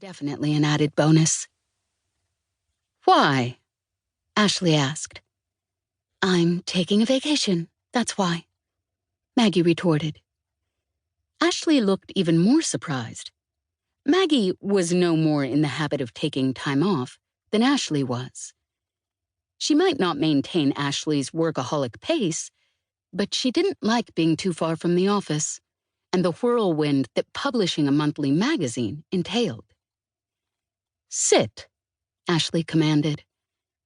Definitely an added bonus. Why? Ashley asked. I'm taking a vacation, that's why, Maggie retorted. Ashley looked even more surprised. Maggie was no more in the habit of taking time off than Ashley was. She might not maintain Ashley's workaholic pace, but she didn't like being too far from the office and the whirlwind that publishing a monthly magazine entailed. Sit, Ashley commanded,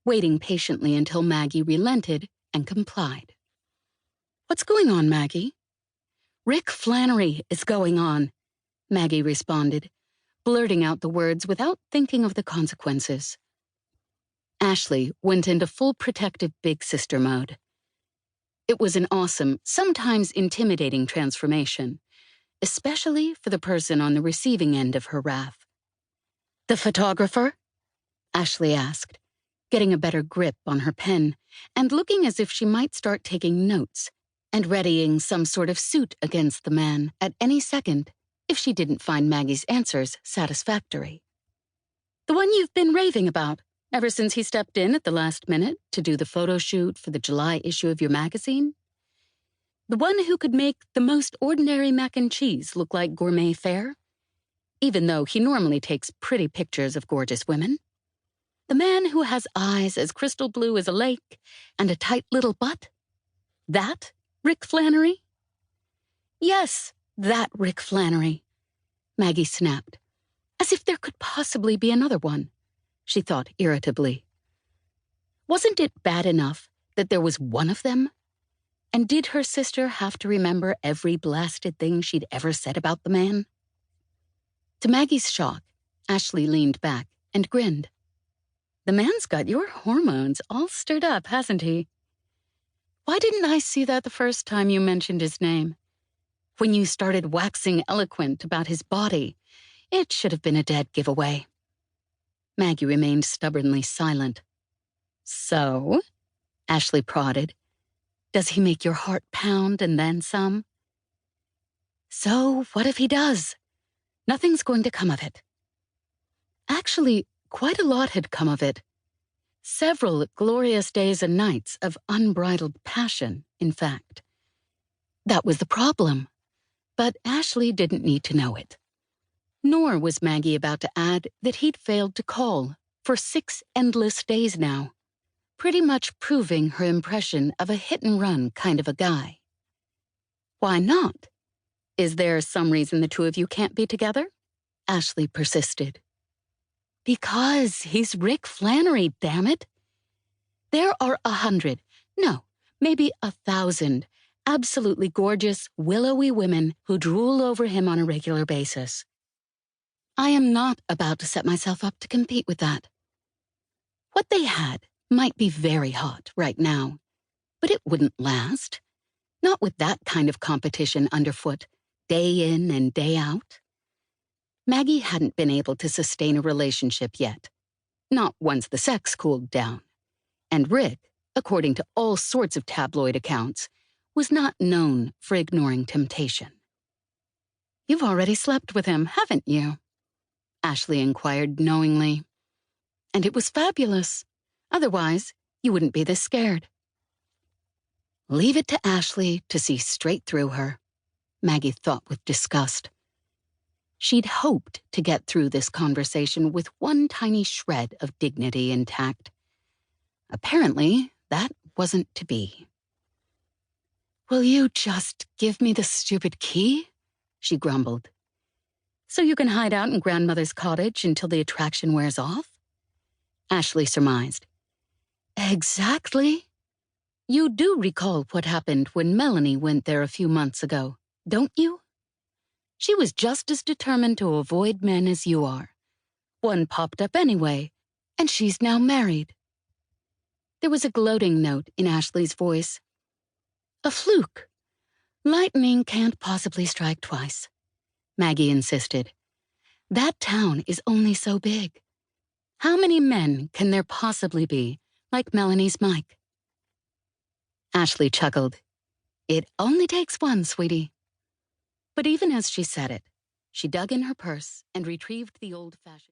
waiting patiently until Maggie relented and complied. What's going on, Maggie? Rick Flannery is going on, Maggie responded, blurting out the words without thinking of the consequences. Ashley went into full protective big sister mode. It was an awesome, sometimes intimidating transformation, especially for the person on the receiving end of her wrath. The photographer? Ashley asked, getting a better grip on her pen and looking as if she might start taking notes and readying some sort of suit against the man at any second if she didn't find Maggie's answers satisfactory. The one you've been raving about ever since he stepped in at the last minute to do the photo shoot for the July issue of your magazine? The one who could make the most ordinary mac and cheese look like gourmet fare? Even though he normally takes pretty pictures of gorgeous women? The man who has eyes as crystal blue as a lake and a tight little butt? That Rick Flannery? Yes, that Rick Flannery, Maggie snapped. As if there could possibly be another one, she thought irritably. Wasn't it bad enough that there was one of them? And did her sister have to remember every blasted thing she'd ever said about the man? To Maggie's shock, Ashley leaned back and grinned. The man's got your hormones all stirred up, hasn't he? Why didn't I see that the first time you mentioned his name? When you started waxing eloquent about his body, it should have been a dead giveaway. Maggie remained stubbornly silent. So? Ashley prodded. Does he make your heart pound and then some? So, what if he does? Nothing's going to come of it. Actually, quite a lot had come of it. Several glorious days and nights of unbridled passion, in fact. That was the problem. But Ashley didn't need to know it. Nor was Maggie about to add that he'd failed to call for 6 endless days now, pretty much proving her impression of a hit-and-run kind of a guy. Why not? Is there some reason the two of you can't be together? Ashley persisted. Because he's Rick Flannery, damn it. There are 100, no, maybe 1,000, absolutely gorgeous, willowy women who drool over him on a regular basis. I am not about to set myself up to compete with that. What they had might be very hot right now, but it wouldn't last. Not with that kind of competition underfoot, day in and day out. Maggie hadn't been able to sustain a relationship yet, not once the sex cooled down. And Rick, according to all sorts of tabloid accounts, was not known for ignoring temptation. You've already slept with him, haven't you? Ashley inquired knowingly. And it was fabulous. Otherwise, you wouldn't be this scared. Leave it to Ashley to see straight through her, Maggie thought with disgust. She'd hoped to get through this conversation with one tiny shred of dignity intact. Apparently, that wasn't to be. Will you just give me the stupid key? She grumbled. So you can hide out in grandmother's cottage until the attraction wears off? Ashley surmised. Exactly. You do recall what happened when Melanie went there a few months ago, don't you? She was just as determined to avoid men as you are. One popped up anyway, and she's now married. There was a gloating note in Ashley's voice. A fluke. Lightning can't possibly strike twice, Maggie insisted. That town is only so big. How many men can there possibly be like Melanie's Mike? Ashley chuckled. It only takes one, sweetie. But even as she said it, She dug in her purse and retrieved the old-fashioned